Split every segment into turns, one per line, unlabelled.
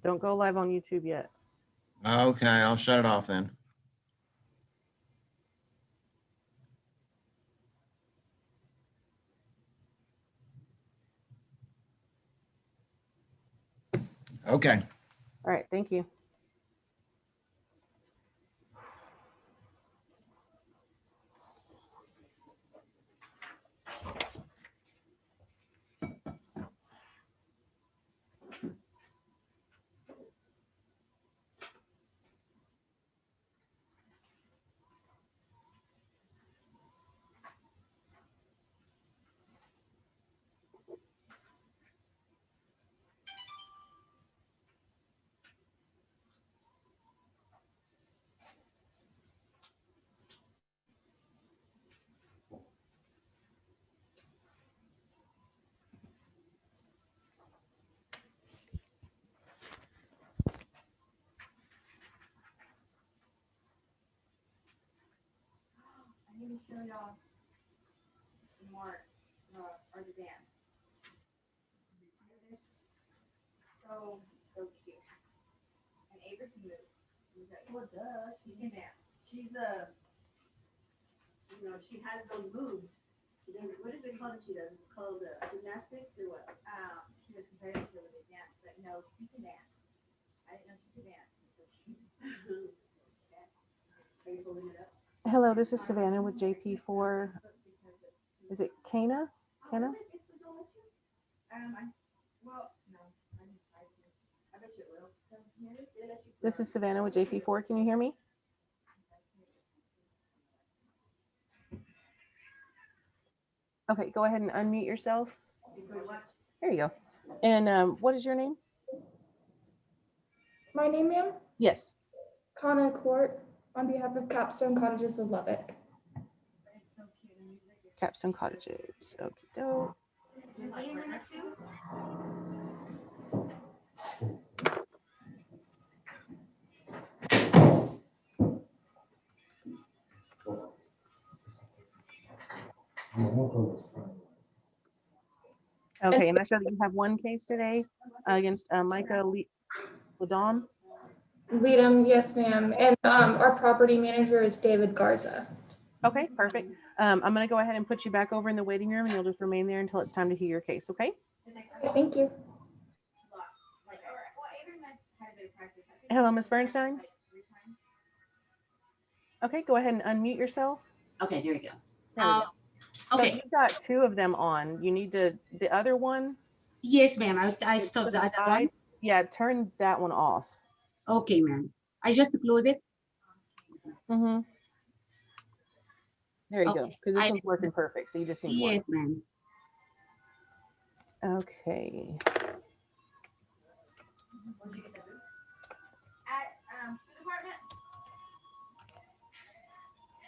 Don't go live on YouTube yet.
Okay, I'll shut it off then. Okay.
All right, thank you.
I need to show y'all more or the dance. So cute. And Eviction moves. Well, duh, she can dance. She's she has those moves. She does. What is it called that she does? It's called gymnastics or what? She does competitive ability dance, but no, she can dance. I didn't know she could dance. Are you holding it up?
Hello, this is Savannah with JP4. Is it Kana? Kana?
Well, no. I bet you it will.
This is Savannah with JP4. Can you hear me? Okay, go ahead and unmute yourself. There you go. And what is your name?
My name, ma'am?
Yes.
Connor Court, on behalf of Capstone Cottages of Lubbock.
Capstone Cottages. Okay, dope. Okay, and I show that you have one case today against Micah Ledom.
Leadham, yes, ma'am. And our property manager is David Garza.
Okay, perfect. I'm going to go ahead and put you back over in the waiting room, and you'll just remain there until it's time to hear your case, okay?
Okay, thank you.
Hello, Ms. Bernstein. Okay, go ahead and unmute yourself.
Okay, there you go.
There we go.
Okay.
So you've got two of them on. You need the other one.
Yes, ma'am. I stopped the other one.
Yeah, turn that one off.
Okay, ma'am. I just closed it.
Mm-hmm. There you go. Because this one's working perfect. So you just need one.
Yes, ma'am.
Okay.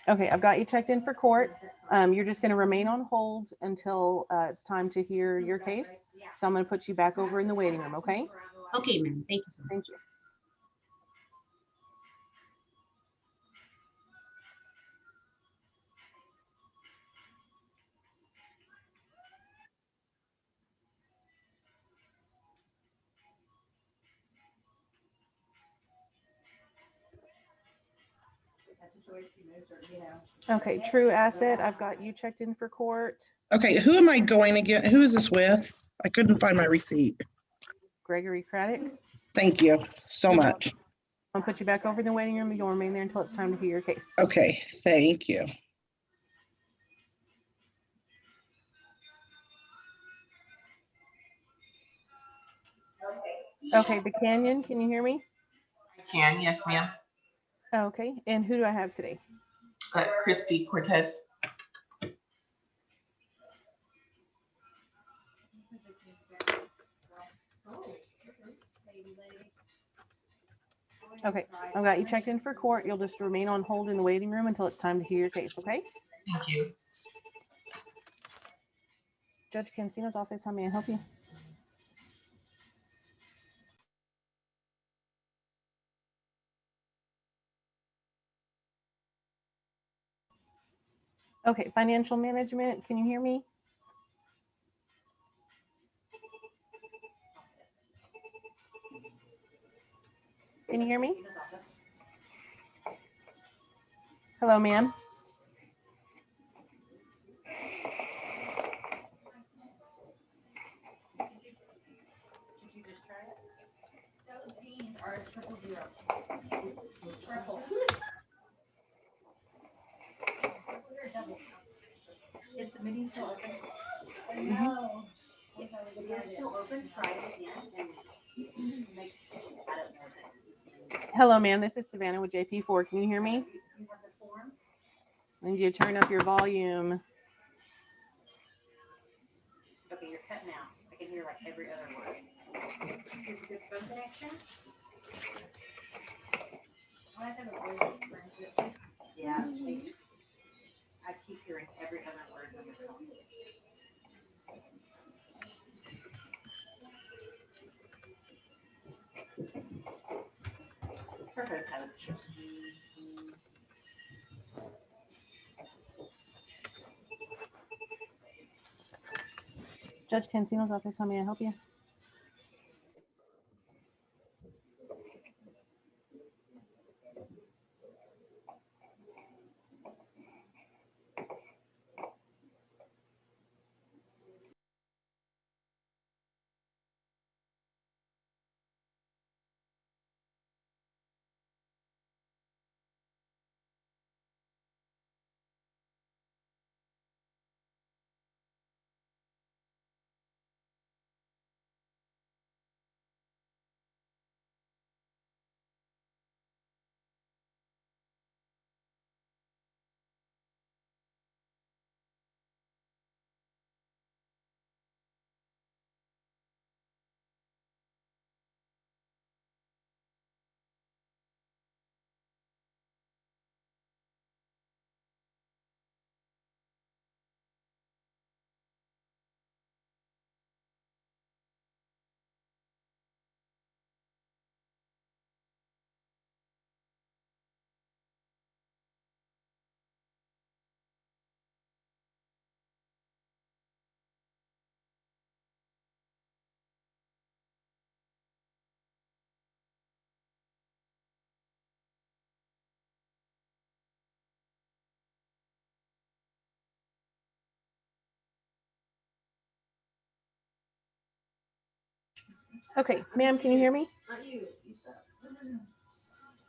Okay, I've got you checked in for court. You're just going to remain on hold until it's time to hear your case. So I'm going to put you back over in the waiting room, okay?
Okay, ma'am. Thank you so much.
Thank you. Okay, True Asset, I've got you checked in for court.
Okay, who am I going again? Who is this with? I couldn't find my receipt.
Gregory Craddock.
Thank you so much.
I'll put you back over in the waiting room. You'll remain there until it's time to hear your case.
Okay, thank you.
Okay, the Canyon, can you hear me?
I can, yes, ma'am.
Okay, and who do I have today?
Christy Cortez.
Okay, I've got you checked in for court. You'll just remain on hold in the waiting room until it's time to hear your case, okay?
Thank you.
Judge Cancino's office, how may I help you? Okay, financial management, can you hear me? Can you hear me? Hello, ma'am.
Those jeans are 000. Triple. Is the meeting still open? No. If it is still open, try it again and make, I don't know.
Hello, ma'am. This is Savannah with JP4. Can you hear me?
You have the form?
I need you to turn up your volume.
Okay, you're cutting out. I can hear like every other word. Is it good phone connection? I have a voice difference. Yeah, maybe. I keep hearing every other word on the phone. Perfect.
Judge Cancino's office, how may I help you? Okay, ma'am, can you hear me?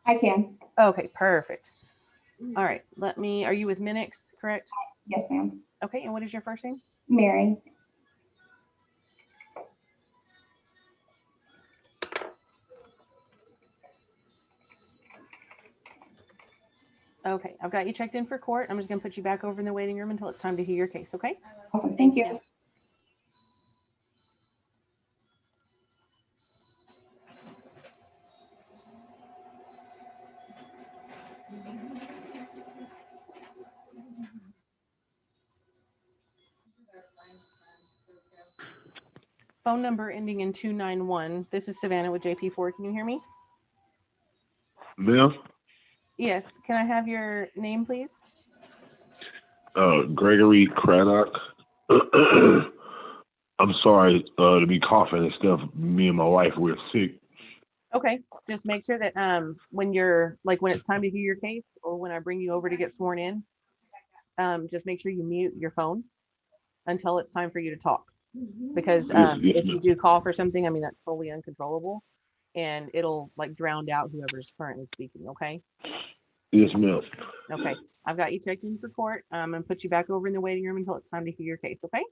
I can.
Okay, perfect. All right, are you with Minix, correct?
Yes, ma'am.
Okay, and what is your first name?
Mary.
Okay, I've got you checked in for court. I'm just gonna put you back over in the waiting room until it's time to hear your case, okay?
Awesome. Thank you.
Phone number ending in 291. This is Savannah with JP4. Can you hear me?
Ma'am,
Yes. Can I have your name, please?
Gregory Craddock. I'm sorry to be coughing and stuff. Me and my wife, we're sick.
Okay. Just make sure that when it's time to hear your case or when I bring you over to get sworn in, just make sure you mute your phone until it's time for you to talk. Because
Yes,
if you
ma'am.
do cough or something, I mean, that's totally uncontrollable and it'll like drown out whoever's currently speaking. Okay.
Yes, ma'am.
Okay. I've got you checked in for court. I'm going to put you back over in the waiting room until it's time to hear your case. Okay.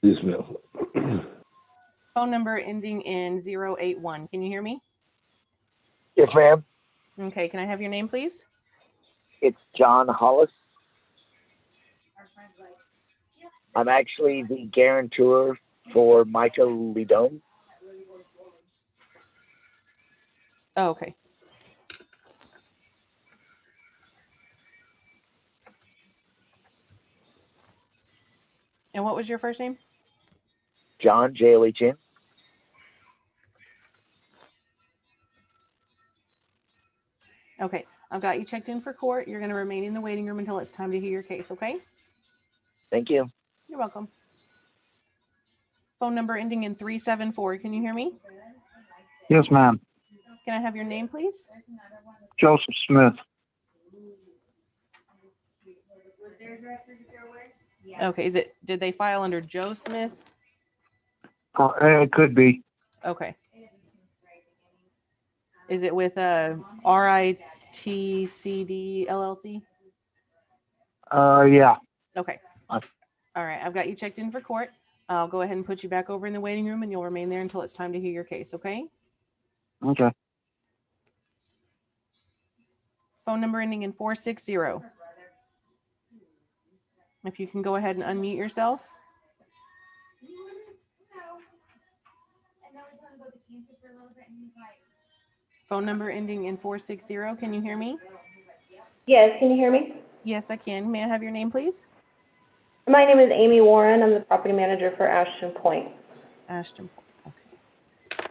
Yes, ma'am.
Phone number ending in 081. Can you hear me?
Yes, ma'am.
Okay. Can I have your name, please?
It's John Hollis. I'm actually the guarantor for Michael Lidone.
Oh, okay. And what was your first name?
John, J-O-H-N.
Okay. I've got you checked in for court. You're going to remain in the waiting room until it's time to hear your case. Okay.
Thank you.
You're welcome. Phone number ending in 374. Can you hear me?
Yes, ma'am.
Can I have your name, please?
Joseph Smith.
Was their address registered where? Yeah.
Okay, did they file under Joe Smith?
It could be.
Okay. Is it with RITCD LLC?
Yeah.
Okay.
I-
All right, I've got you checked in for court. I'll go ahead and put you back over in the waiting room and you'll remain there until it's time to hear your case, okay?
Okay.
Phone number ending in 460. If you can go ahead and unmute yourself. Phone number ending in 460. Can you hear me?
Yes, can you hear me?
Yes, I can. May I have your name, please?
My name is Amy Warren. I'm the property manager for Ashton Point.
Ashton. Okay.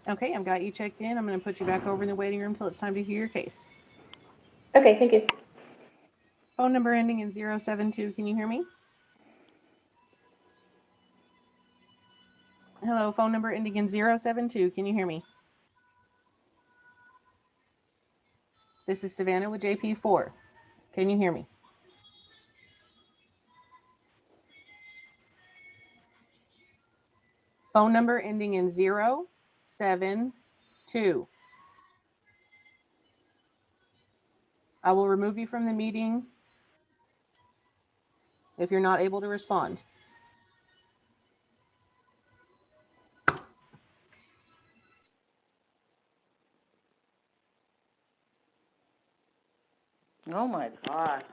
Okay, I've got you checked in. I'm going to put you back over in the waiting room till it's time to hear your case.
Okay, thank you.
Phone number ending in 072. Can you hear me? Hello, phone number ending in 072. Can you hear me? This is Savannah with JP4. Can you hear me? Phone number ending in 072. I will remove you from the meeting if you're not able to respond.
Oh my God.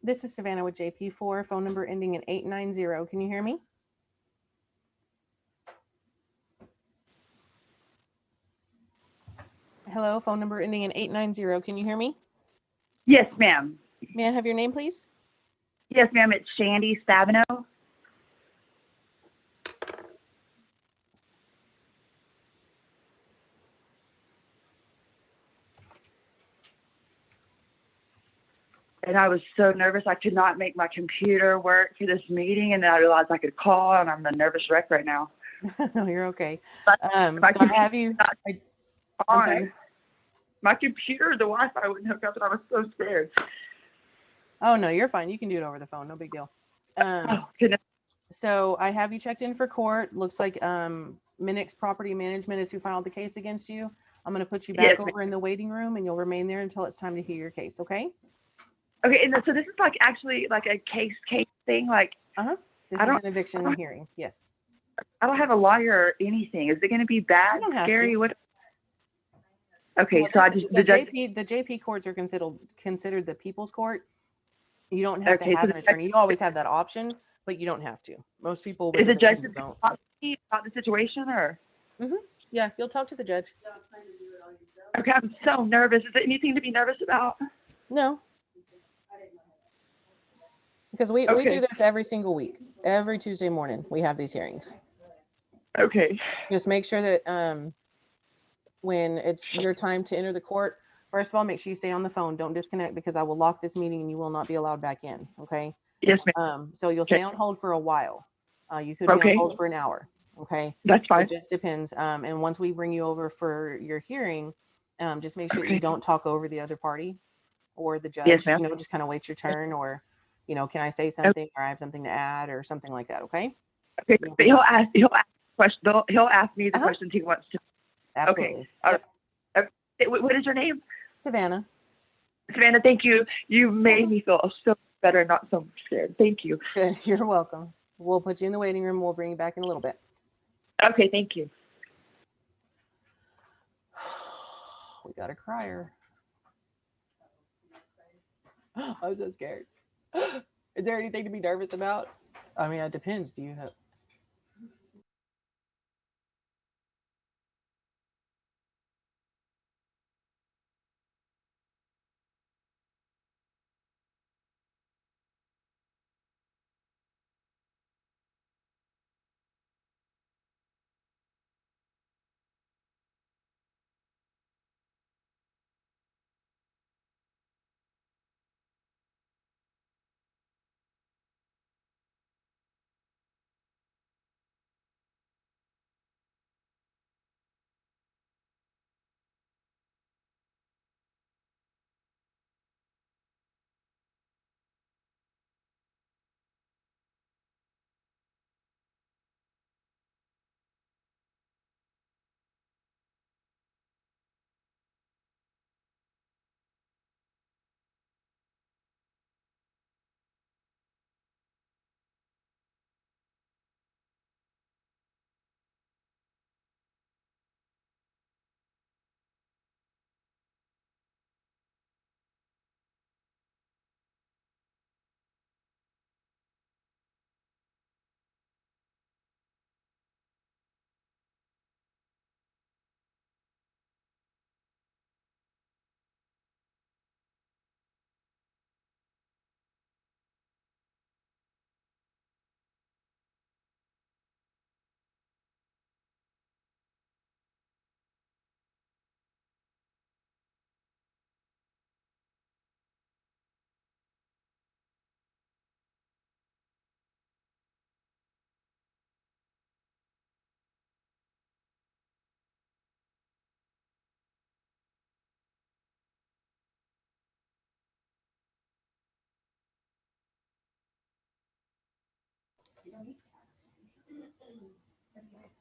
This is Savannah with JP4. Phone number ending in 890. Can you hear me? Hello, phone number ending in 890. Can you hear me?
Yes, ma'am.
May I have your name, please?
Yes, ma'am. It's Shandy Stabino. And I was so nervous. I could not make my computer work for this meeting. And then I realized I could call, and I'm a nervous wreck right now.
No, you're okay.
My
So I have you. I'm sorry?
On. My computer, the Wi-Fi wouldn't hook up, and I was so scared.
Oh, no, you're fine. You can do it over the phone. No big deal.
Oh, goodness.
So I have you checked in for court. Looks like Minix Property Management is who filed the case against you. I'm going to put you back
Yes,
over in the waiting room, and you'll remain there until it's time to hear your case, okay?
Okay, and so this is like actually like a case thing. Like,
This is an eviction hearing. Yes.
I don't have a lawyer or anything. Is it going to be bad,
You don't have
scary?
to.
What? Okay,
Well,
so I
this-
just
the JP courts are considered the people's court. You don't have to have an attorney. You always have that option, but you don't have to. Most people with
is the judge
evictions don't.
talk to me about the situation, or?
Yeah, you'll talk to the judge.
Okay, I'm so nervous. Is there anything to be nervous about?
No. Because we do this every single week. Every Tuesday morning, we have these hearings.
Okay.
Just make sure that when it's your time to enter the court, First of all, make sure you stay on the phone. Don't disconnect because I will lock this meeting and you will not be allowed back in. Okay.
Yes, ma'am.
So you'll
Okay.
stay on hold for a while. You could be
Okay.
on hold for an hour. Okay.
That's fine.
It just depends. And once we bring you over for your hearing, just make sure that
Okay.
you don't talk over the other party or the judge.
Yes, ma'am.
You know, just kind of wait your turn, or, you know, can I say something, or I have something to add, or something like that. Okay.
Okay.
You know,
But he'll ask question. He'll ask me the
Uh-huh.
questions he wants to.
absolutely.
Okay.
Yep.
Okay. What is your name?
Savannah.
Savannah, thank you. You made me feel so better and not so scared. Thank you.
Good. You're welcome. We'll put you in the waiting room. We'll bring you back in a little bit.
Okay, thank you.
We got a crier. I'm so scared. Is there anything to be nervous about? I mean, it depends. Do you have?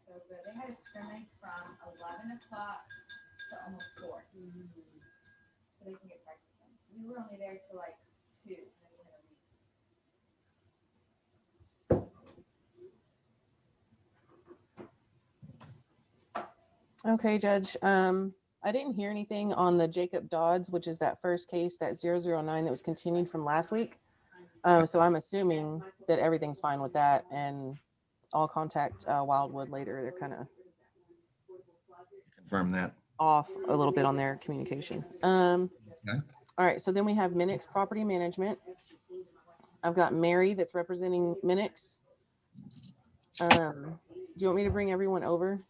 So they had a scrimmage from 11 o'clock to almost 4. So they can get practice in. We were only there till like 2. And then we had a meeting.
Okay, Judge. I didn't hear anything on the Jacob Dodds, which is that first case, that 009 that was continued from last week. So I'm assuming that everything's fine with that, and I'll contact Wildwood later. They're kind of
Confirm that.
off a little bit on their communication.
Okay.
All right, so then we have Minix Property Management. I've got Mary that's representing Minix. Do you want me to bring everyone over?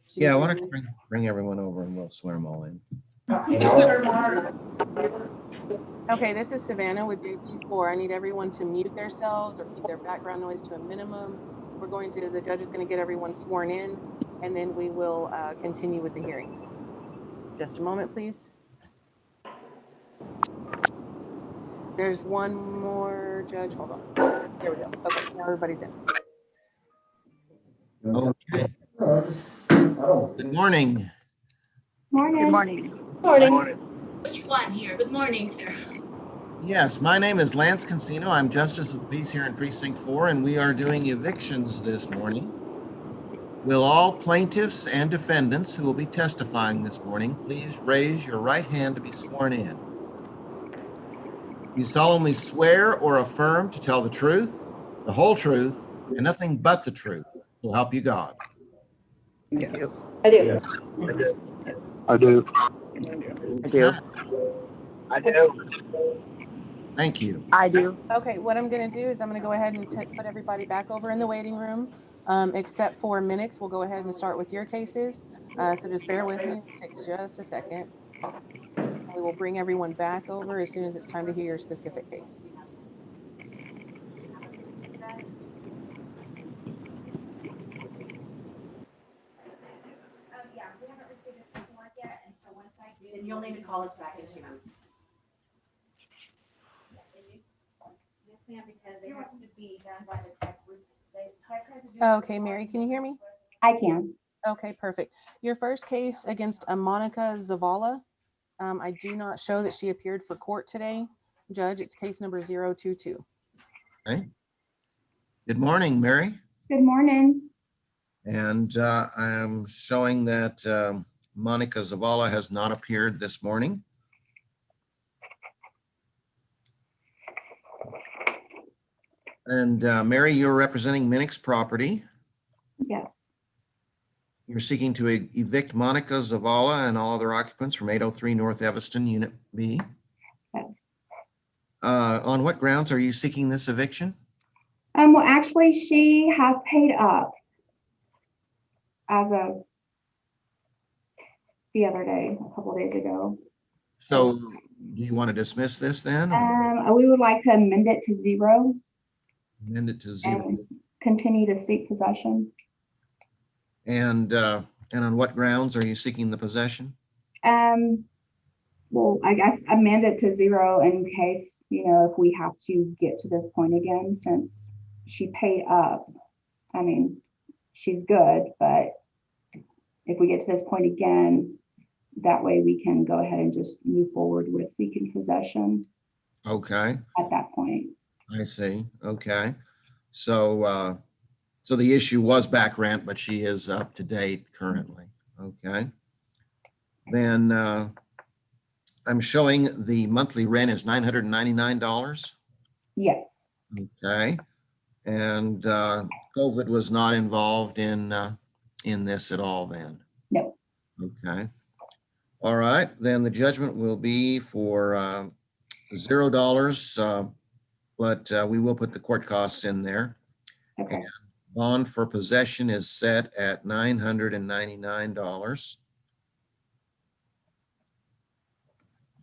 So you
Yeah,
can
why
see
don't you
them?
bring everyone over and we'll swear them all in.
Okay, this is Savannah with JP4. I need everyone to mute themselves or keep their background noise to a minimum. The judge is going to get everyone sworn in, and then we will continue with the hearings. Just a moment, please. There's one more judge. Hold on. There we go. Okay, now everybody's in.
Okay. Good morning.
Good morning.
Morning.
Which one here? Good morning, sir.
Yes, my name is Lance Consino. I'm Justice of the Peace here in Precinct 4, and we are doing evictions this morning. Will all plaintiffs and defendants who will be testifying this morning please raise your right hand to be sworn in? You solemnly swear or affirm to tell the truth, the whole truth, and nothing but the truth. So help you God.
Yes.
I do.
I do.
I do.
I do.
Thank you.
I do.
Okay, what I'm going to do is I'm going to go ahead and put everybody back over in the waiting room, except for Minix. We'll go ahead and start with your cases. So just bear with me. It takes just a second. We will bring everyone back over as soon as it's time to hear your specific case.
Yeah, we haven't received this paperwork yet, and so once I do. Then you'll need to call us back in 2 weeks. Yes, ma'am, because they have to be done by the tech.
Okay, Mary, can you hear me?
I can.
Okay, perfect. Your first case against Monica Zavala. I do not show that she appeared for court today. Judge, it's case number 022.
Okay. Good morning, Mary.
Good morning.
And I am showing that Monica Zavala has not appeared this morning. And Mary, you're representing Minix Property.
Yes.
You're seeking to evict Monica Zavala and all other occupants from 803 North Evanston, Unit B.
Yes.
On what grounds are you seeking this eviction?
Well, actually, she has paid up as of the other day, a couple days ago.
So do you want to dismiss this then?
We would like to amend it to 0
Amend it to 0.
and continue to seek possession.
And on what grounds are you seeking the possession?
Well, I guess amend it to 0 in case, if we have to get to this point again, since she paid up. I mean, she's good, but if we get to this point again, that way we can go ahead and just move forward with seeking possession.
Okay.
At that point.
I see. Okay. So, so the issue was back rent, but she is up to date currently. Okay. Then I'm showing the monthly rent is $999.
Yes.
Okay. And COVID was not involved in this at all then?
No.
Okay. All right. Then the judgment will be for $0, but we will put the court costs in there.
Okay.
And bond for possession is set at $999.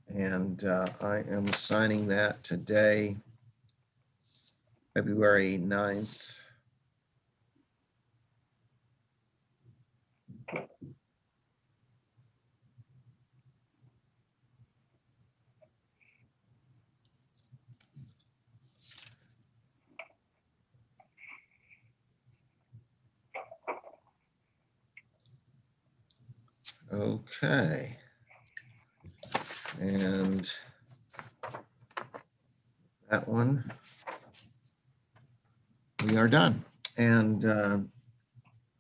And I am signing that today, February 9th. Okay. And that one, we are done. And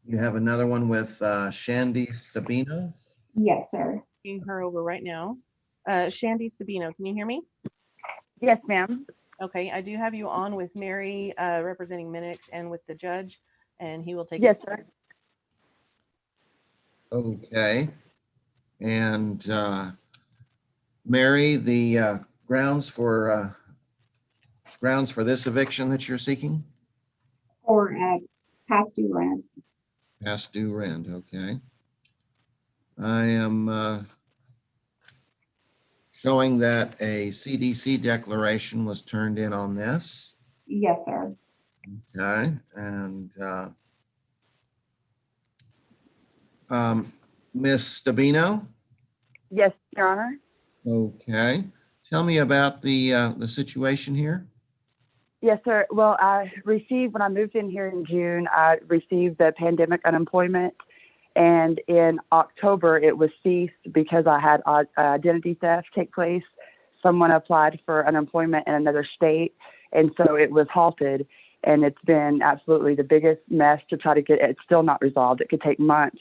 you have another one with Shandy Stabino?
Yes, sir.
Bringing her over right now. Shandy Stabino, can you hear me?
Yes, ma'am.
Okay, I do have you on with Mary representing Minix and with the judge, and he will take
Yes,
it.
sir.
Okay. And Mary, the grounds for this eviction that you're seeking?
Or past due rent.
Past due rent, okay. I am showing that a CDC declaration was turned in on this.
Yes, sir.
Okay, and Miss Stabino?
Yes, Your Honor.
Okay. Tell me about the situation here.
Yes, sir. Well, when I moved in here in June, I received the pandemic unemployment. And in October, it was ceased because I had identity theft take place. Someone applied for unemployment in another state, and so it was halted. And it's been absolutely the biggest mess to try to get it. It's still not resolved. It could take months.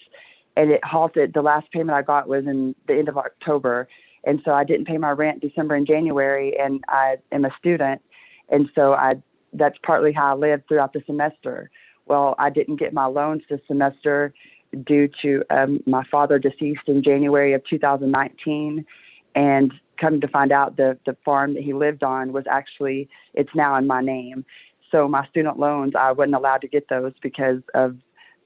And it halted. The last payment I got was in the end of October. And so I didn't pay my rent December and January, and I am a student. And so that's partly how I lived throughout the semester. Well, I didn't get my loans this semester due to my father deceased in January of 2019. And come to find out, the farm that he lived on was actually, it's now in my name. So my student loans, I wasn't allowed to get those because of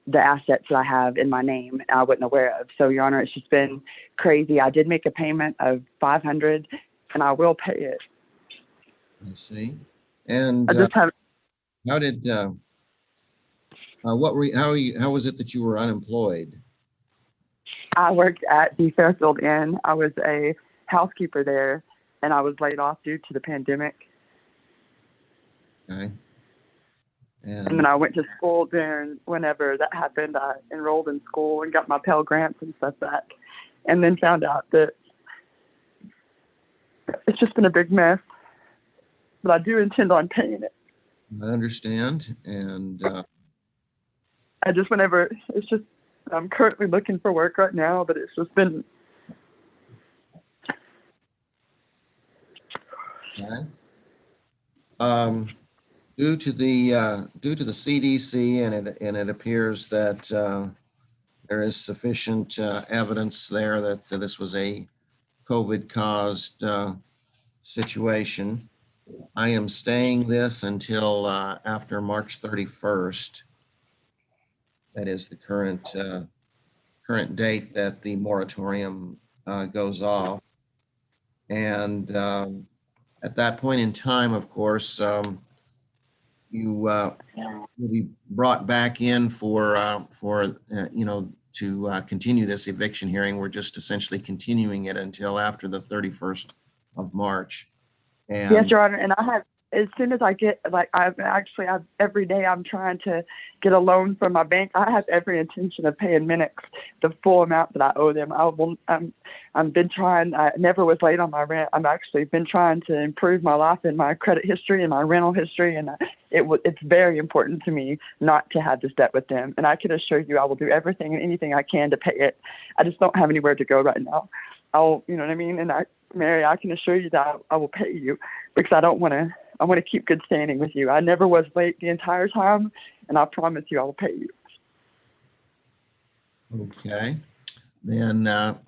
the assets that I have in my name and I wasn't aware of. So, Your Honor, it's just been crazy. I did make a payment of $500 and I will pay it.
I see. And
I just have,
how did, how was it that you were unemployed?
I worked at the Fairfield Inn. I was a housekeeper there and I was laid off due to the pandemic.
Okay.
And then I went to school during whenever that happened. I enrolled in school and got my Pell Grants and stuff back. And then found out that it's just been a big mess. But I do intend on paying it.
I understand. And
I just, whenever, it's just, I'm currently looking for work right now, but it's just been.
okay. Due to the CDC, and it appears that there is sufficient evidence there that this was a COVID-caused situation. I am staying this until after March 31st. That is the current date that the moratorium goes off. And at that point in time, of course, you will be brought back in for to continue this eviction hearing. We're just essentially continuing it until after the 31st of March. And
Yes, Your Honor. And I have, as soon as I get, like, I've every day I'm trying to get a loan from my bank. I have every intention of paying Minix the full amount that I owe them. I've been trying. I never was late on my rent. I've actually been trying to improve my life and my credit history and my rental history. And it's very important to me not to have this debt with them. And I can assure you I will do everything and anything I can to pay it. I just don't have anywhere to go right now. You know what I mean? And Mary, I can assure you that I will pay you because I want to keep good standing with you. I never was late the entire time, and I promise you I will pay you.
okay, then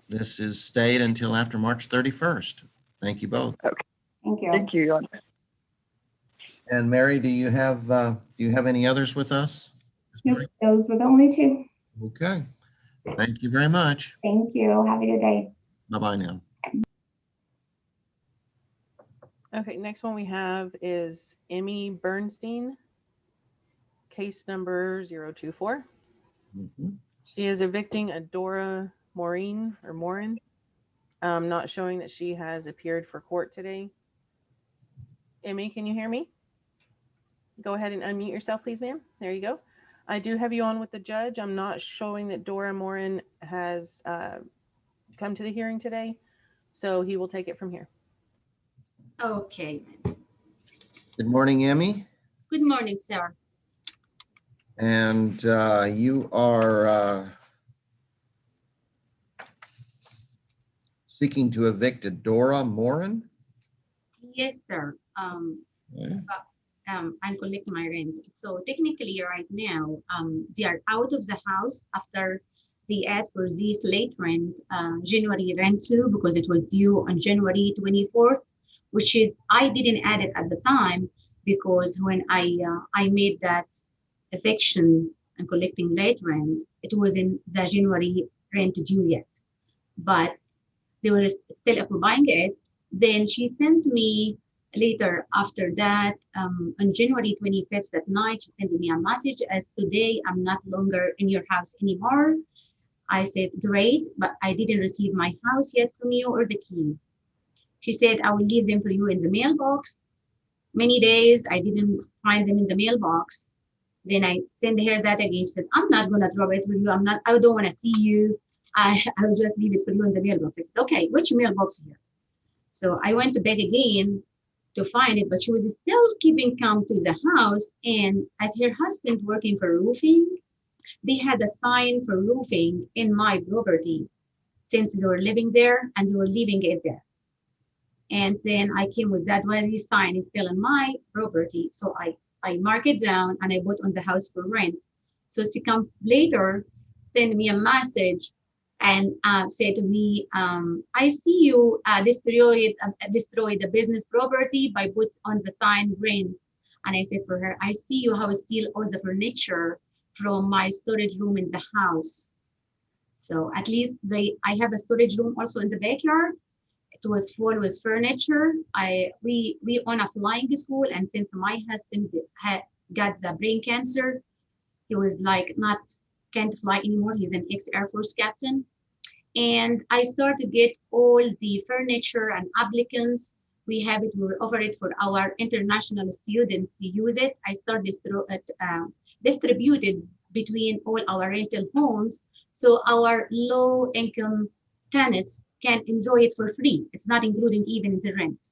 this is stayed until after March 31st. Thank you both.
Okay.
Thank you.
Thank you, Your Honor.
And Mary, do you have any others with us this
Nope,
morning?
those were the only two.
Okay. Thank you very much.
Thank you. Have a good day.
Bye-bye now.
Okay, next one we have is Emmy Bernstein, case number 024.
Mhm.
She is evicting Adora Morin. Not showing that she has appeared for court today. Emmy, can you hear me? Go ahead and unmute yourself, please, ma'am. There you go. I do have you on with the judge. I'm not showing that Dora Morin has come to the hearing today, so he will take it from here.
Okay.
Good morning, Emmy.
Good morning, sir.
And you are seeking to evict Adora Morin?
Yes, sir.
Okay.
And collect my rent. So technically right now, they are out of the house after the add for this late rent, January rent too, because it was due on January 24th, which is, I didn't add it at the time because when I made that eviction and collecting late rent, it was in the January rent due yet, but they were still applying it. Then she sent me later after that, on January 25th at night, she sent me a message as today I'm not longer in your house anymore. I said, great, but I didn't receive my house yet from you or the keys. She said, I will leave them for you in the mailbox. Many days, I didn't find them in the mailbox. Then I sent her that again. She said, I'm not gonna drop it with you. I don't wanna see you. I'll just leave it for you in the mailbox. I said, okay, which mailbox here? So I went to bed again to find it, but she was still keeping come to the house. And as her husband working for roofing, they had a sign for roofing in my property since they were living there and they were leaving it there. And then I came with that, well, this sign is still in my property. So I mark it down and I put on the house for rent. So she come later, send me a message and say to me, I see you destroyed the business property by put on the sign rent. And I said for her, I see you have steal all the furniture from my storage room in the house. So at least I have a storage room also in the backyard. It was full with furniture. We own a flying school, and since my husband got the brain cancer, he was like can't fly anymore. He's an ex-Air Force captain. And I started to get all the furniture and applicants. We offer it for our international students to use it. I started distributed between all our rental homes, so our low income tenants can enjoy it for free. It's not including even the rent.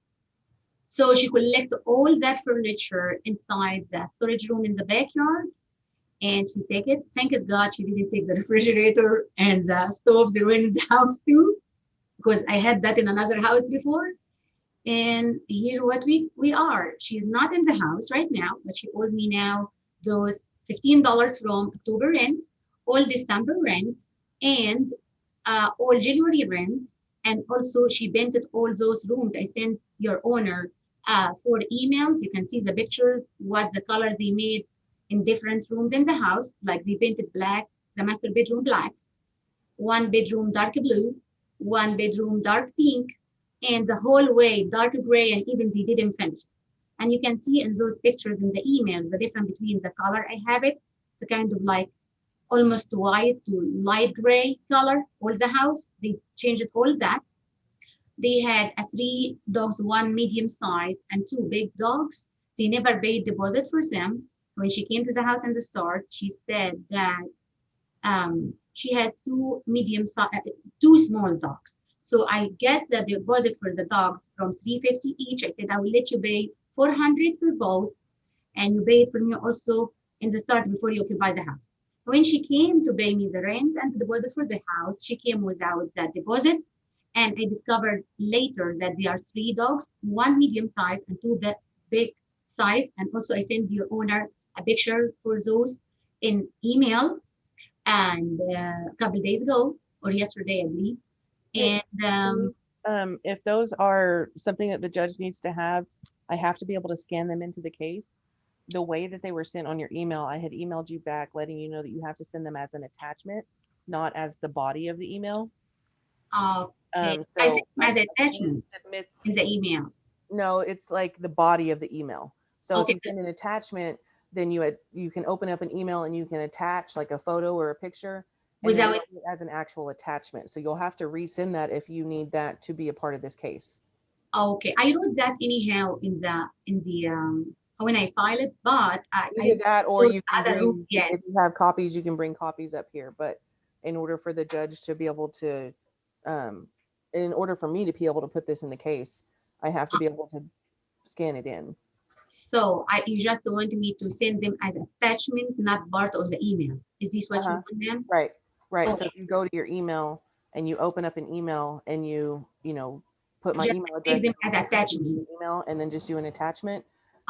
So she collected all that furniture inside the storage room in the backyard, and she take it. Thank God she didn't take the refrigerator and the stoves that were in the house too, because I had that in another house before. And here what we are. She's not in the house right now, but she owes me now those $15 from October rent, all December rent, and all January rent. And also she painted all those rooms. I sent your owner 4 emails. You can see the pictures, what the colors they made in different rooms in the house. Like they painted black, the master bedroom black, 1 bedroom dark blue, 1 bedroom dark pink, and the hallway dark gray, and even they didn't finish. And you can see in those pictures in the emails the difference between the color I have it. It's a kind of like almost white to light gray color. All the house, they changed all that. They had 3 dogs, 1 medium size and 2 big dogs. They never paid deposit for them. When she came to the house in the start, she said that she has 2 small dogs. So I get the deposit for the dogs from $350 each. I said, I will let you pay $400 for both, and you pay it for me also in the start before you occupy the house. When she came to pay me the rent and the deposit for the house, she came without that deposit. And I discovered later that there are 3 dogs, 1 medium size and 2 big size. And also I sent your owner a picture for those in email, and a couple of days ago or yesterday, I believe. And
if those are something that the judge needs to have, I have to be able to scan them into the case. The way that they were sent on your email, I had emailed you back letting you know that you have to send them as an attachment, not as the body of the email.
So I think as attachment in the email.
No, it's like the body of the email. So
Okay.
if you send an attachment, then you can open up an email and you can attach like a photo or a picture
without
it as an actual attachment. So you'll have to resend that if you need that to be a part of this case.
Okay, I wrote that anyhow in the when I file it, but
Either that or you can bring,
yes.
if you have copies, you can bring copies up here. But in order for the judge to be able to, in order for me to be able to put this in the case, I have to be able to scan it in.
So you just want me to send them as attachment, not part of the email. Is this what you want them?
Right. Right.
Okay.
So if you go to your email and you open up an email and you put my
just
email address
them as attachment.
email and then just do an attachment,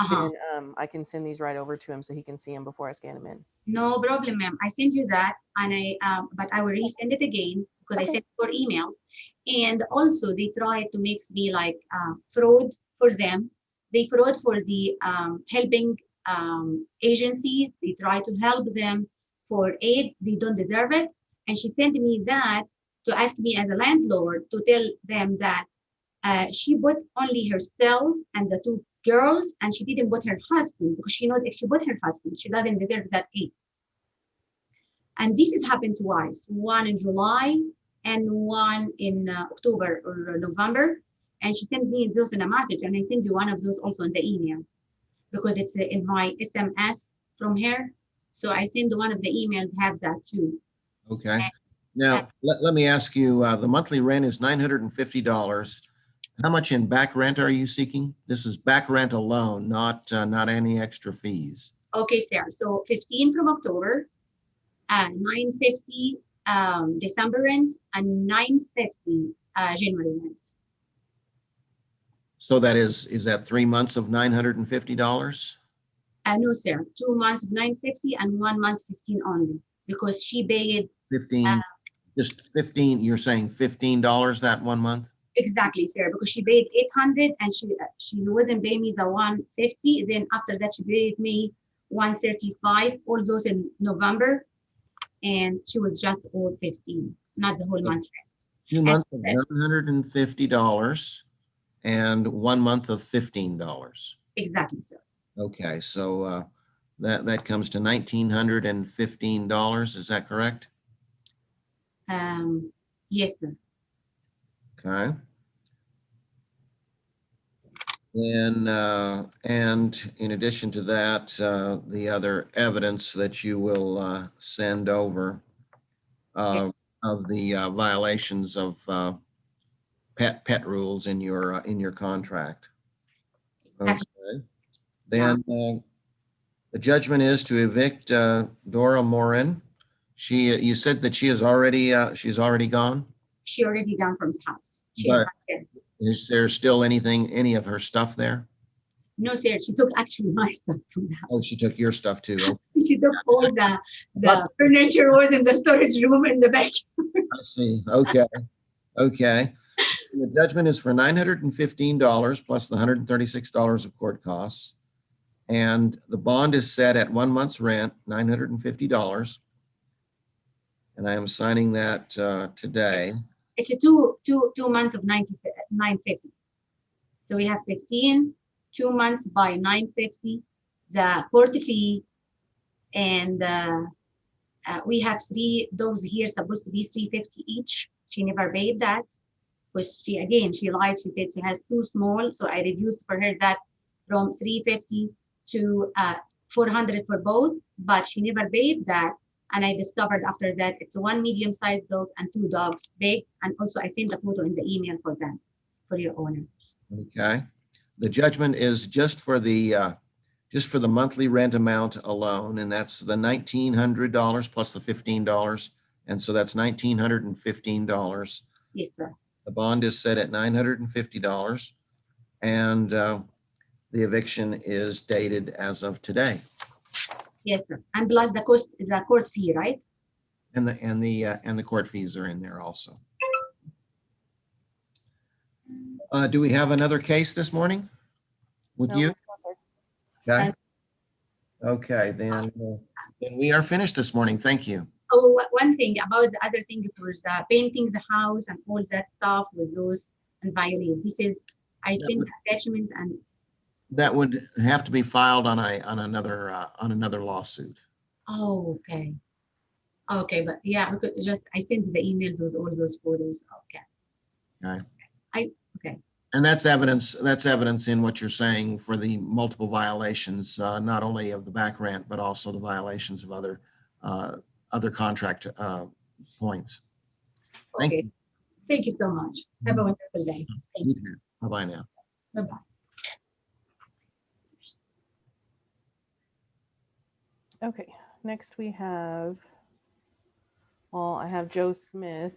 then I can send these right over to him so he can see them before I scan them in.
No problem, ma'am. I sent you that, and but I will resend it again because I sent 4 emails. And also they tried to make me like fraud for them. They fraud for the helping agencies. They try to help them for aid. They don't deserve it. And she sent me that to ask me as a landlord to tell them that she put only herself and the 2 girls, and she didn't put her husband because she knows if she put her husband, she doesn't deserve that aid. And this has happened twice, 1 in July and 1 in October or November. And she sent me those in a message, and I sent you one of those also in the email because it's in my SMS from her. So I send one of the emails have that too.
Okay. Now, let me ask you, the monthly rent is $950. How much in back rent are you seeking? This is back rent alone, not any extra fees.
Okay, Sarah. So 15 from October, 950 December rent, and 950 January rent.
So that is that 3 months of $950?
No, sir. 2 months of 950 and 1 month 15 only because she paid
15. Just 15. You're saying $15 that 1 month?
Exactly, sir. Because she paid 800 and she wasn't paying me the 150. Then after that, she paid me 135, all those in November, and she was just owed 15, not the whole month's rent.
2 months of $950 and 1 month of $15.
Exactly, sir.
Okay, so that comes to $1,915. Is that correct?
Yes, sir.
Okay. And in addition to that, the other evidence that you will send over of the violations of pet rules in your contract. Okay. Then the judgment is to evict Dora Morin. You said that she's already gone.
She already gone from the house. She
But
is not there.
is there still any of her stuff there?
No, sir. She took actually my stuff from the house.
Oh, she took your stuff too.
She took all the furniture was in the storage room in the back.
I see. Okay. Okay. The judgment is for $915 plus the $136 of court costs. And the bond is set at 1 month's rent, $950. And I am signing that today.
It's a two months of 950. So we have 15, 2 months by 950, the court fee, and we have 3 dogs here supposed to be 350 each. She never paid that because she lied. She said she has 2 small, so I reduced for her that from 350 to 400 for both, but she never paid that. And I discovered after that it's 1 medium-sized dog and 2 dogs big. And also I sent a photo in the email for them, for your owner.
Okay. The judgment is just for the monthly rent amount alone, and that's the $1,900 plus the $15. And so that's $1,915.
Yes, sir.
The bond is set at $950, and the eviction is dated as of today.
Yes, sir. And plus the court fee, right?
And the court fees are in there also. Do we have another case this morning with
No,
you?
no, sir.
Okay. Okay, then we are finished this morning. Thank you.
Oh, one thing about the other thing was painting the house and all that stuff with those and violate. This is I sent attachment and
that would have to be filed on another lawsuit.
oh, okay. Okay, but yeah, because just I sent the emails with all those photos. Okay.
Okay.
Okay.
And that's evidence in what you're saying for the multiple violations, not only of the back rent, but also the violations of other contract points. Thank you.
Thank you so much. Have a wonderful day. Thank you.
Bye-bye now.
Bye-bye.
Okay, next we have, well, I have Joe Smith,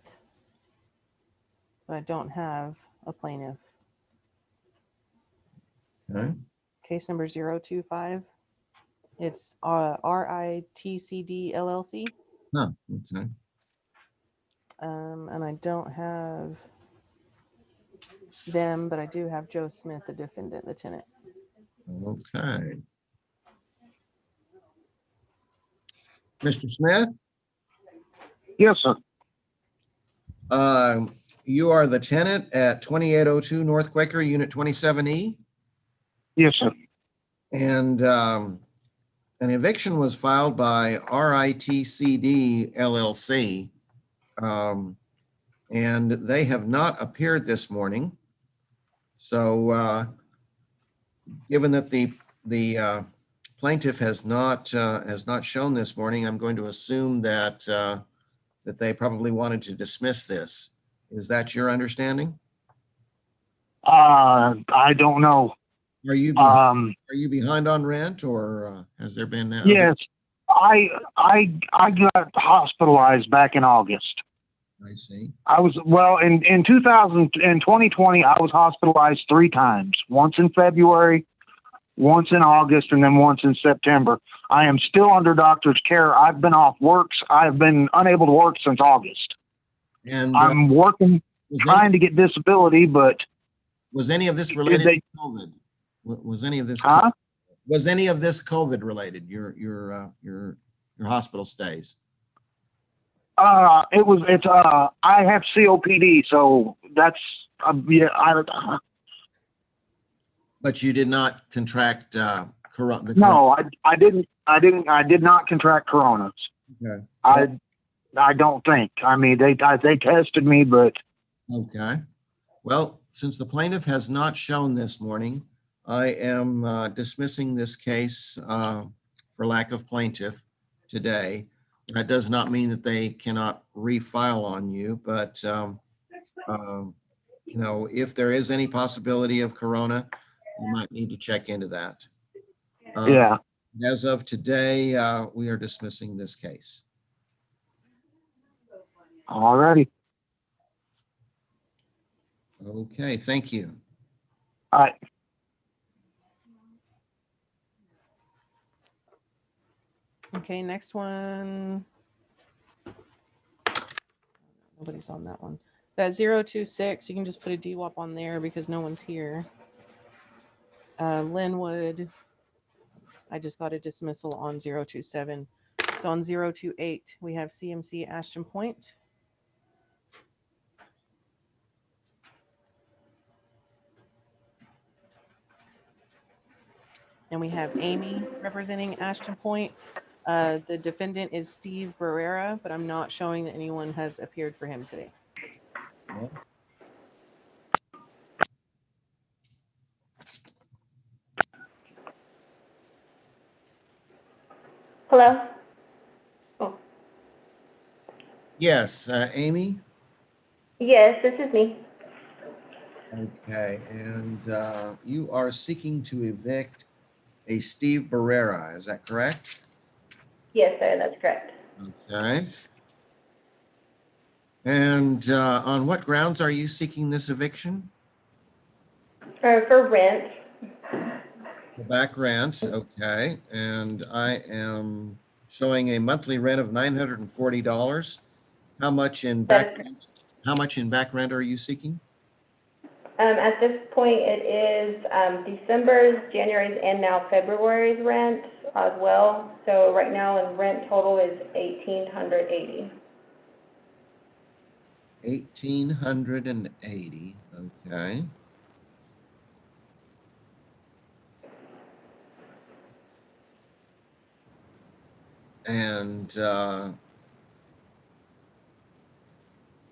but I don't have a plaintiff.
Okay.
Case number 025. It's RITCD LLC.
Huh, okay.
And I don't have them, but I do have Joe Smith, the defendant, the tenant.
Okay. Mr. Smith?
Yes, sir.
You are the tenant at 2802 North Quaker, Unit 27E?
Yes, sir.
And an eviction was filed by RITCD LLC, and they have not appeared this morning. So given that the plaintiff has not shown this morning, I'm going to assume that that they probably wanted to dismiss this. Is that your understanding?
I don't know.
Are you behind on rent, or has there been?
Yes, I got hospitalized back in August.
I see.
I was in 2020. I was hospitalized 3 times. Once in February, once in August, and then once in September. I am still under doctor's care. I've been off work. I've been unable to work since August.
And
I'm working, trying to get disability, but
was any of this related to COVID? Was any of this?
Huh?
Was any of this COVID related, your hospital stays?
I have COPD, so that's, yeah,
But you did not contract corona?
no, I did not contract coronas.
Okay.
I don't think. I mean, they tested me, but.
Okay. Well, since the plaintiff has not shown this morning, I am dismissing this case for lack of plaintiff today. That does not mean that they cannot refile on you, but you know, if there is any possibility of corona, you might need to check into that.
Yeah.
As of today, we are dismissing this case.
All righty.
Okay, thank you.
All right.
Okay, next one. Nobody's on that one. That 026, you can just put a DWAP on there because no one's here. Linwood, I just got a dismissal on 027. So on 028, we have CMC Ashton Point. And we have Amy representing Ashton Point. The defendant is Steve Barrera, but I'm not showing that anyone has appeared for him today.
Okay.
Hello? Oh.
Yes, Amy?
Yes, this is me.
Okay, and you are seeking to evict a Steve Barrera, is that correct?
Yes, sir, that's correct.
Okay. And on what grounds are you seeking this eviction?
For rent.
The back rent, okay. And I am showing a monthly rent of $940. How much in back rent? How much in back rent are you seeking?
At this point, it is December's, January's, and now February's rent as well. So right now, the rent total is $1,880.
1,880, okay. And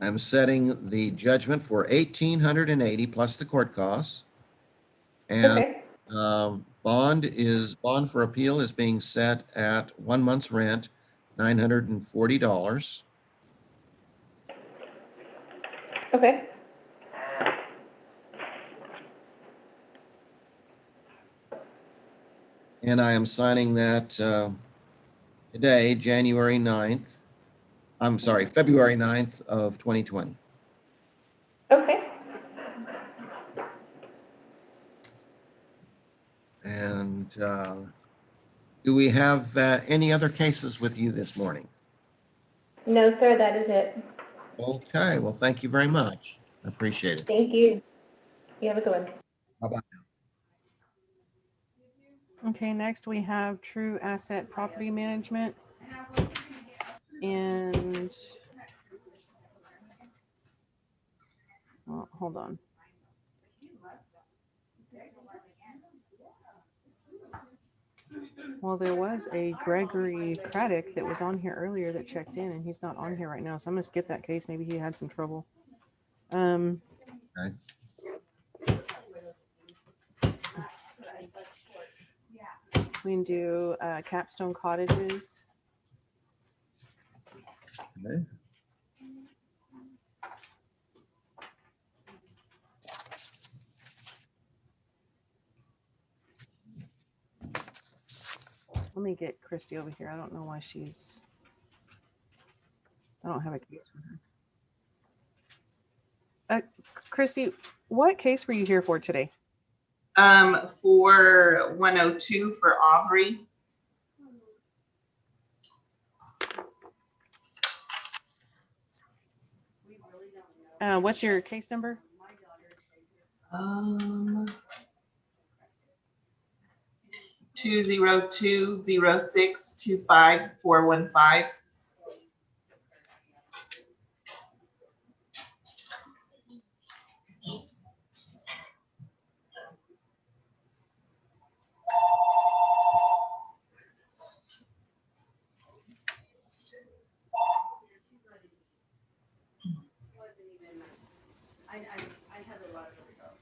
I'm setting the judgment for 1,880 plus the court costs. And
okay.
Bond for appeal is being set at 1 month's rent, $940.
Okay.
And I am signing that today, January 9th. I'm sorry, February 9th of 2020.
Okay.
And do we have any other cases with you this morning?
No, sir, that is it.
Okay, well, thank you very much. I appreciate it.
Thank you. You have a good one.
Bye-bye.
Okay, next we have True Asset Property Management. And oh, hold on. Well, there was a Gregory Craddock that was on here earlier that checked in, and he's not on here right now. So I'm gonna skip that case. Maybe he had some trouble.
Okay.
We can do Capstone Cottages.
Okay.
Let me get Christy over here. I don't know why I don't have a case for her. Christy, what case were you here for today?
For 102 for Aubrey.
What's your case number?
202-06-25415.
I have a lot of other dogs.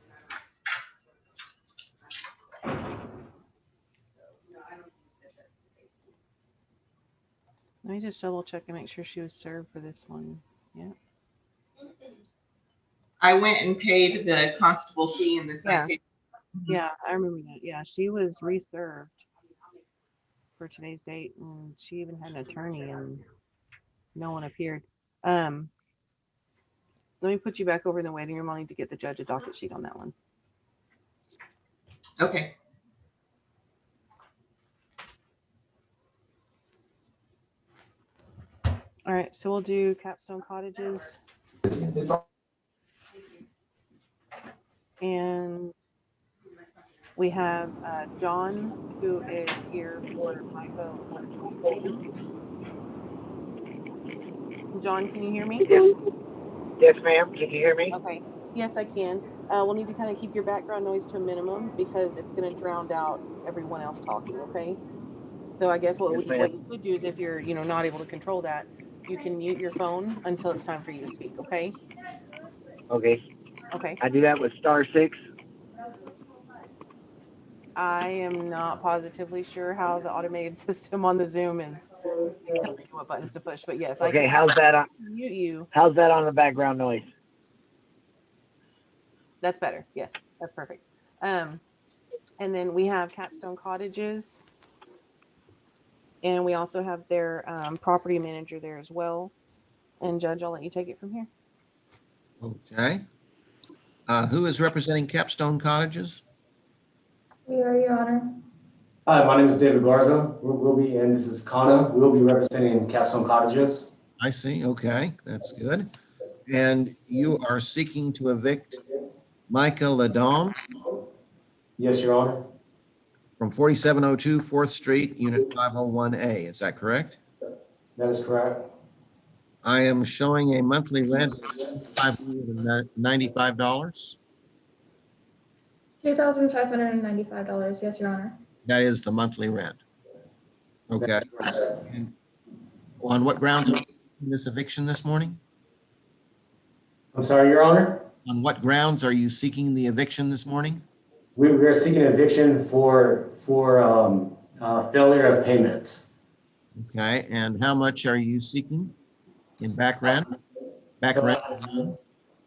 Let me just double check and make sure she was served for this one. Yeah.
I went and paid the constable fee in this.
Yeah. Yeah, I remember that. Yeah, she was reserved for today's date, and she even had an attorney, and no one appeared. Let me put you back over in the waiting room. I'll need to get the judge a docket sheet on that one.
Okay.
All right, so we'll do Capstone Cottages. And we have John, who is here for Michael. John, can you hear me?
Yes, ma'am. Can you hear me?
Okay. Yes, I can. We'll need to kind of keep your background noise to a minimum because it's going to drown out everyone else talking. Okay. So I guess what you could do is, if you're not able to control that, you can mute your phone until it's time for you to speak. Okay.
Okay.
Okay.
I do that with *6.
I am not positively sure how the automated system on the Zoom is telling you what buttons to push, but yes,
Okay.
I can
How's that on?
mute you.
How's that on the background noise?
That's better. Yes, that's perfect. And then we have Capstone Cottages, and we also have their property manager there as well. And Judge, I'll let you take it from here.
Okay. Who is representing Capstone Cottages?
We are, Your Honor.
Hi, my name is David Garza. We'll be, and this is Kana. We'll be representing Capstone Cottages.
I see. Okay, that's good. And you are seeking to evict Micah Ladon?
Yes, Your Honor.
From 4702 4th Street, Unit 501A. Is that correct?
That is correct.
I am showing a monthly rent of $595.
$2,595. Yes, Your Honor.
That is the monthly rent. Okay. And on what grounds are you seeking this eviction this morning?
I'm sorry, Your Honor?
On what grounds are you seeking the eviction this morning?
We are seeking eviction for failure of payment.
Okay, and how much are you seeking in back rent?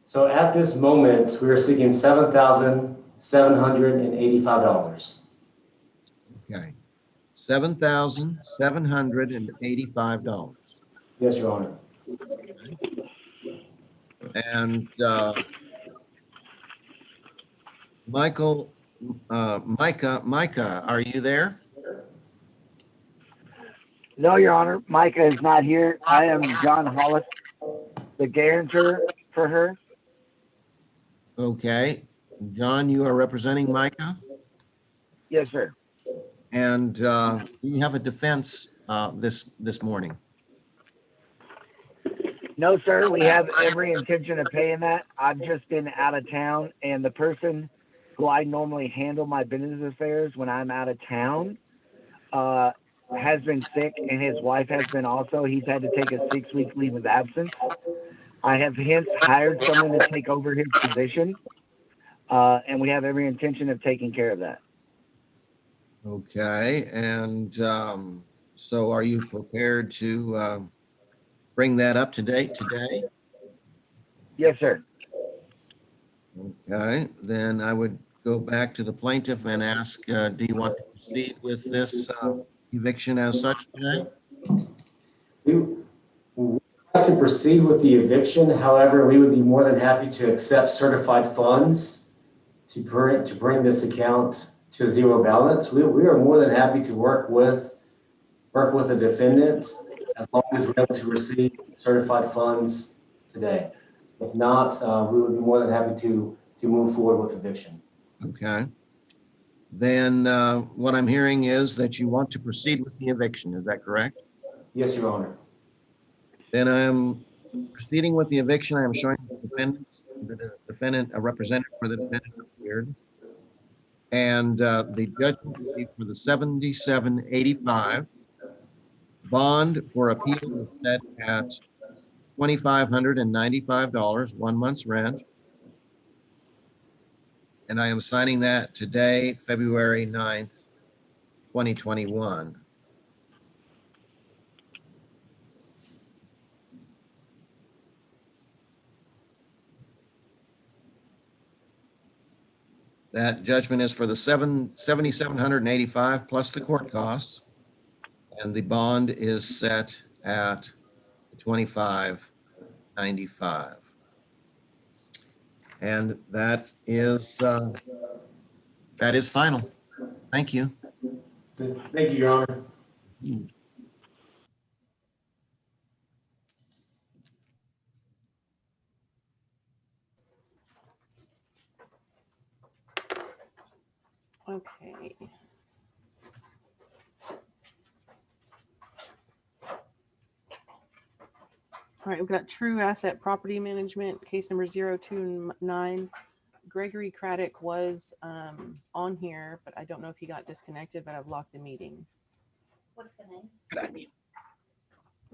So at this moment, we are seeking $7,785.
Okay, $7,785.
Yes, Your Honor.
And Micah, are you there?
No, Your Honor. Micah is not here. I am John Hollis, the guarantor for her.
Okay, John, you are representing Micah?
Yes, sir.
And do you have a defense this morning?
No, sir. We have every intention of paying that. I've just been out of town, and the person who I normally handle my business affairs when I'm out of town has been sick, and his wife has been also. He's had to take a 6-week leave of absence. I have hence hired someone to take over his position, and we have every intention of taking care of that.
Okay, and so are you prepared to bring that up to date today?
Yes, sir.
Okay, then I would go back to the plaintiff and ask, do you want to proceed with this eviction as such today?
We would like to proceed with the eviction. However, we would be more than happy to accept certified funds to bring this account to a zero balance. We are more than happy to work with a defendant as long as we're able to receive certified funds today. If not, we would be more than happy to move forward with eviction.
Okay. then what I'm hearing is that you want to proceed with the eviction. Is that correct?
Yes, Your Honor.
Then I'm proceeding with the eviction. I am showing the defendant, a representative for the defendant appeared. And the judgment will be for the $77.85. Bond for appeal is set at $2,595, 1 month's rent. And I am signing that today, February 9th, 2021. That judgment is for the $7,785 plus the court costs. And the bond is set at $2,595. And that is final. Thank you.
Thank you, Your Honor.
Okay. All right, we've got True Asset Property Management, case number 029. Gregory Craddock was on here, but I don't know if he got disconnected, but I've locked the meeting.
What's the name?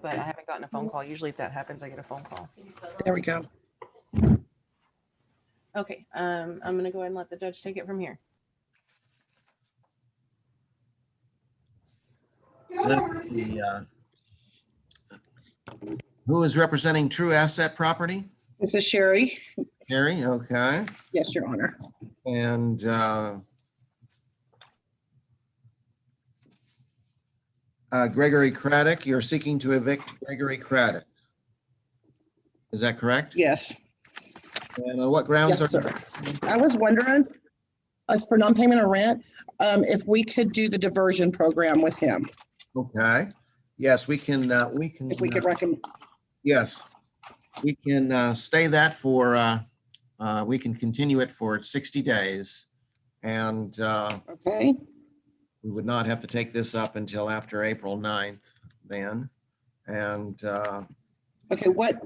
But I haven't gotten a phone call. Usually if that happens, I get a phone call.
There we go.
Okay, I'm gonna go ahead and let the judge take it from here.
Who is representing True Asset Property?
This is Sherry.
Sherry, okay.
Yes, Your Honor.
And Gregory Craddock, you're seeking to evict Gregory Craddock. Is that correct?
Yes.
And on what grounds?
Yes, sir. I was wondering, as for non-payment of rent, if we could do the diversion program with him.
Okay. Yes, we can.
If we could recommend.
Yes, we can stay that for. We can continue it for 60 days, and
okay.
We would not have to take this up until after April 9th then. And
okay, what?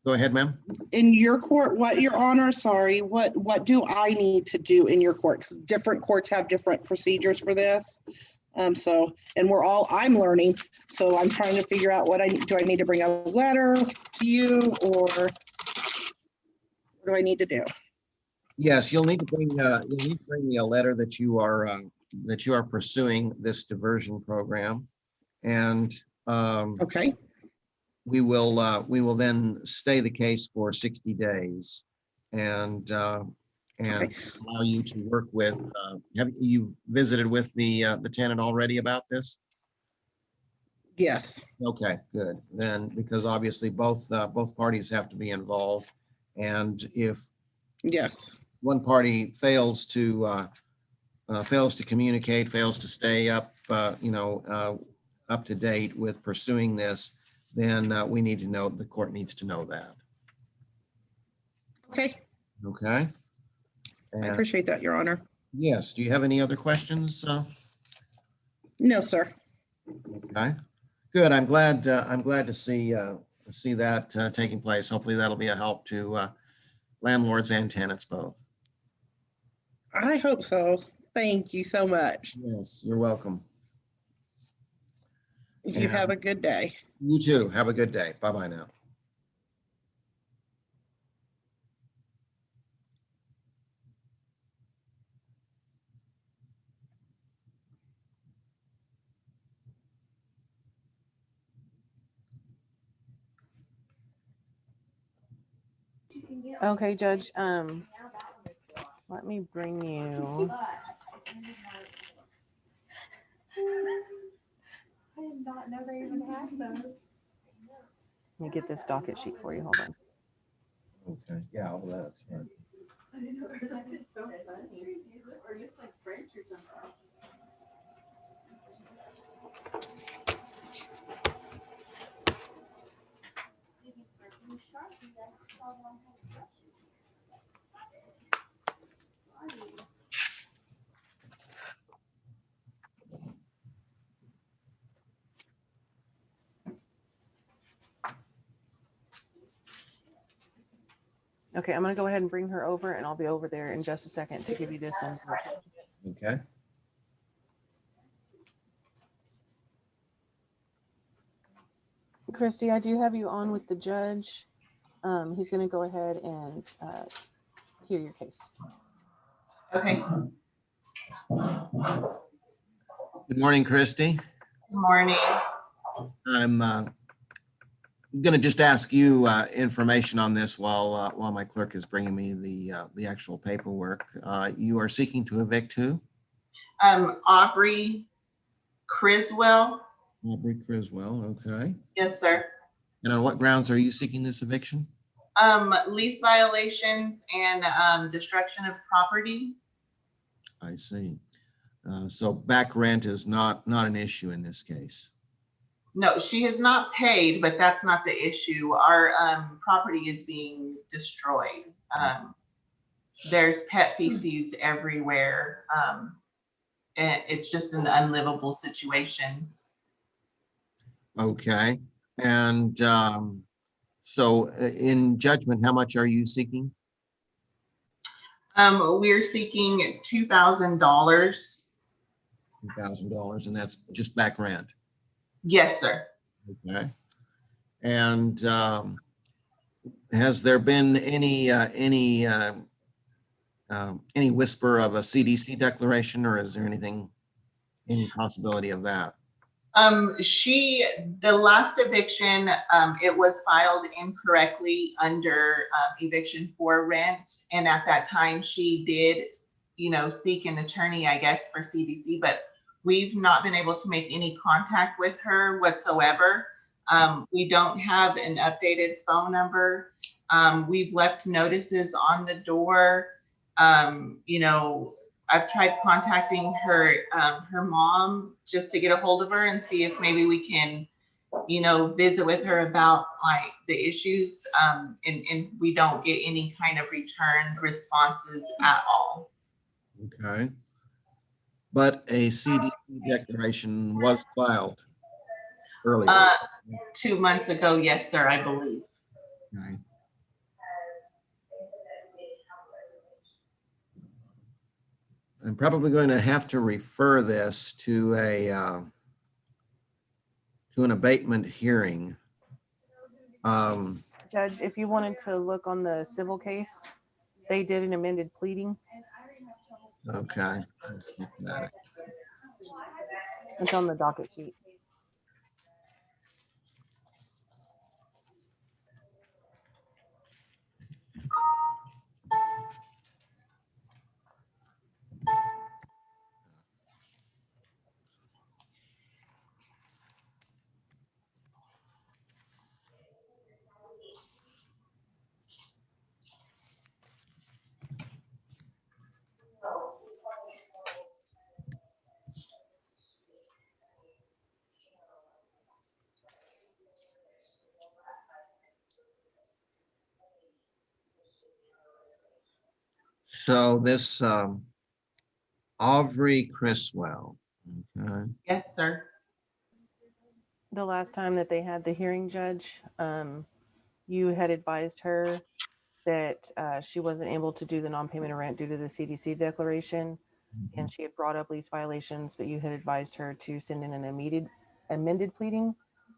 Go ahead, ma'am.
In your court, what, Your Honor, sorry, what do I need to do in your court? Because different courts have different procedures for this. So, and I'm learning, so I'm trying to figure out what I need to bring a letter to you, or what do I need to do?
Yes, you'll need to bring me a letter that you are pursuing this diversion program, and
okay.
We will then stay the case for 60 days, and
okay.
allow you to work with. Have you visited with the tenant already about this?
Yes.
Okay, good. Then, because obviously both parties have to be involved, and if
yes,
one party fails to communicate, fails to stay up, up to date with pursuing this, then we need to know. The court needs to know that.
Okay.
Okay.
I appreciate that, Your Honor.
Yes. Do you have any other questions?
No, sir.
Okay. Good. I'm glad to see that taking place. Hopefully that'll be a help to landlords and tenants both.
I hope so. Thank you so much.
Yes, you're welcome.
You have a good day.
You too. Have a good day. Bye-bye now.
Okay, Judge, let me bring you.
I did not know they even had those.
Let me get this docket sheet for you. Hold on.
Okay. Yeah, all that's right.
I didn't know that was so funny. Or just like French or something.
Okay, I'm gonna go ahead and bring her over, and I'll be over there in just a second to give you this information.
Okay.
Christy, I do have you on with the judge. He's gonna go ahead and hear your case.
Okay.
Good morning, Christy.
Good morning.
I'm going to just ask you information on this while my clerk is bringing me the actual paperwork. You are seeking to evict who?
Aubrey Criswell.
Aubrey Criswell. Okay.
Yes, sir.
And on what grounds are you seeking this eviction?
Lease violations and destruction of property.
I see. So back rent is not an issue in this case.
No, she has not paid, but that's not the issue. Our property is being destroyed. There's pet feces everywhere. And it's just an unlivable situation.
Okay. And so in judgment, how much are you seeking?
We're seeking $2,000.
$2,000, and that's just back rent.
Yes, sir.
Okay. And has there been any whisper of a CDC declaration, or is there any possibility of that?
The last eviction, it was filed incorrectly under eviction for rent. And at that time she did, seek an attorney, I guess, for CDC, but we've not been able to make any contact with her whatsoever. We don't have an updated phone number. We've left notices on the door. I've tried contacting her mom just to get a hold of her and see if maybe we can, visit with her about like the issues. And we don't get any kind of return responses at all.
Okay. But a CDC declaration was filed earlier.
2 months ago, yes, sir, I believe.
Okay. I'm probably going to have to refer this to an abatement hearing.
Judge, if you wanted to look on the civil case, they did an amended pleading.
Okay.
It's on the docket sheet.
So this Aubrey Criswell. Okay.
Yes, sir.
The last time that they had the hearing, Judge, you had advised her that she wasn't able to do the non-payment of rent due to the CDC declaration, and she had brought up lease violations, but you had advised her to send in an amended pleading.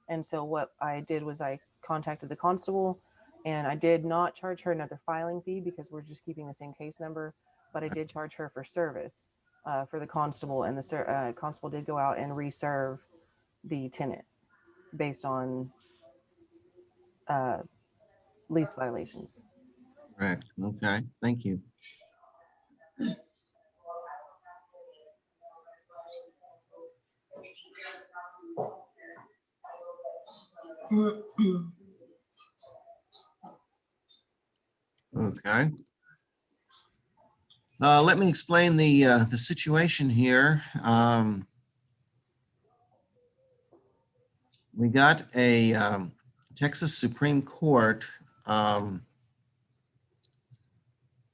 And so what I did was I contacted the constable, and I did not charge her another filing fee because we're just keeping the same case number, but I did charge her for service for the constable, and the constable did go out and reserve the tenant based on lease violations.
Correct. Okay. Thank you. Okay. Let me explain the situation here. We got a Texas Supreme Court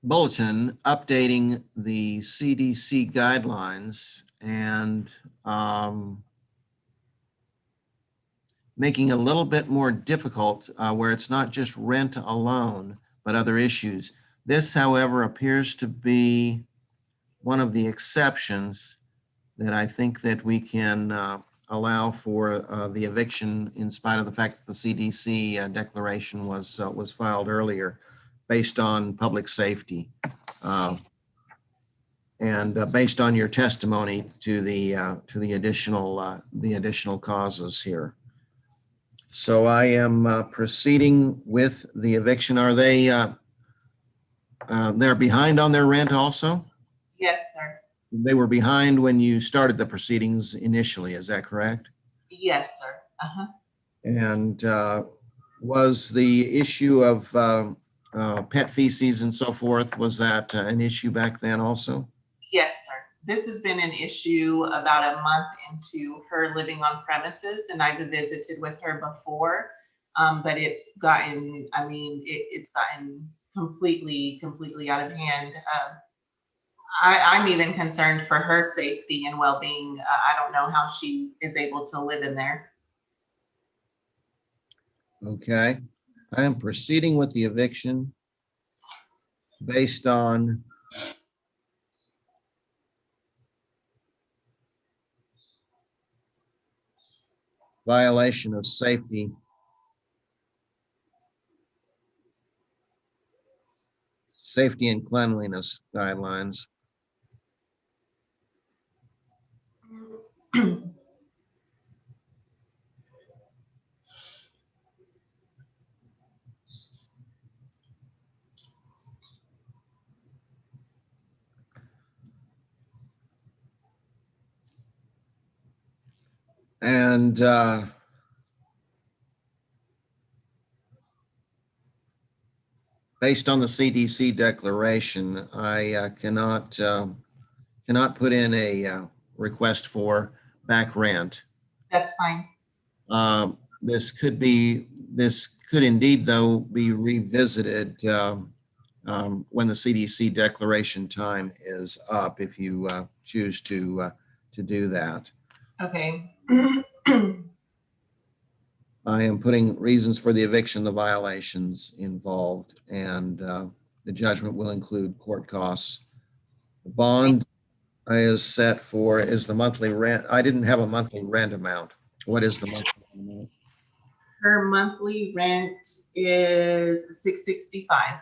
bulletin updating the CDC guidelines and making it a little bit more difficult where it's not just rent alone, but other issues. This, however, appears to be one of the exceptions that I think that we can allow for the eviction in spite of the fact that the CDC declaration was filed earlier based on public safety. And based on your testimony to the additional causes here. So I am proceeding with the eviction. Are they they're behind on their rent also?
Yes, sir.
They were behind when you started the proceedings initially, is that correct?
Yes, sir. Uh-huh.
And was the issue of pet feces and so forth, was that an issue back then also?
Yes, sir. This has been an issue about a month into her living on premises, and I've visited with her before, but it's gotten, I mean, it's gotten completely out of hand. I'm even concerned for her safety and well-being. I don't know how she is able to live in there.
Okay, I am proceeding with the eviction based on violation of safety and cleanliness guidelines. And based on the CDC declaration, I cannot put in a request for back rent.
That's fine.
This could indeed, though, be revisited when the CDC declaration time is up, if you choose to do that.
Okay.
I am putting reasons for the eviction, the violations involved, and the judgment will include court costs. The bond is set for, is the monthly rent. I didn't have a monthly rent amount. What is the monthly amount?
Her monthly rent is $665.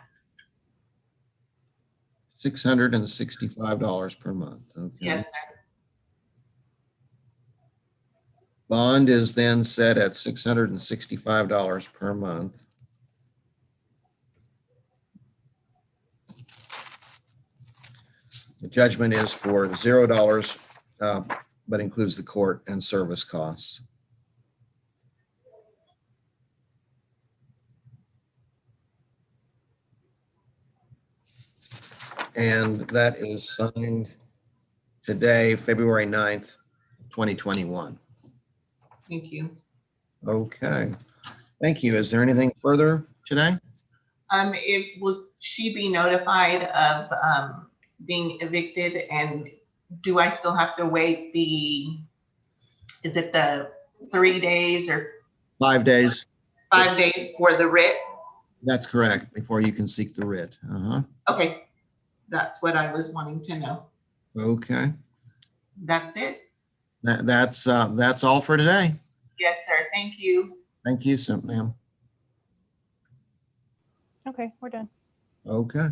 $665 per month. Okay.
Yes, sir.
Bond is then set at $665 per month. The judgment is for $0, but includes the court and service costs. And that is signed today, February 9th, 2021.
Thank you.
Okay. Thank you. Is there anything further today?
Will she be notified of being evicted, and do I still have to wait is it the 3 days or
5 days?
5 days for the writ?
That's correct, before you can seek the writ.
Okay, that's what I was wanting to know.
Okay.
That's it?
That's all for today.
Yes, sir. Thank you.
Thank you, ma'am.
Okay, we're done.
Okay.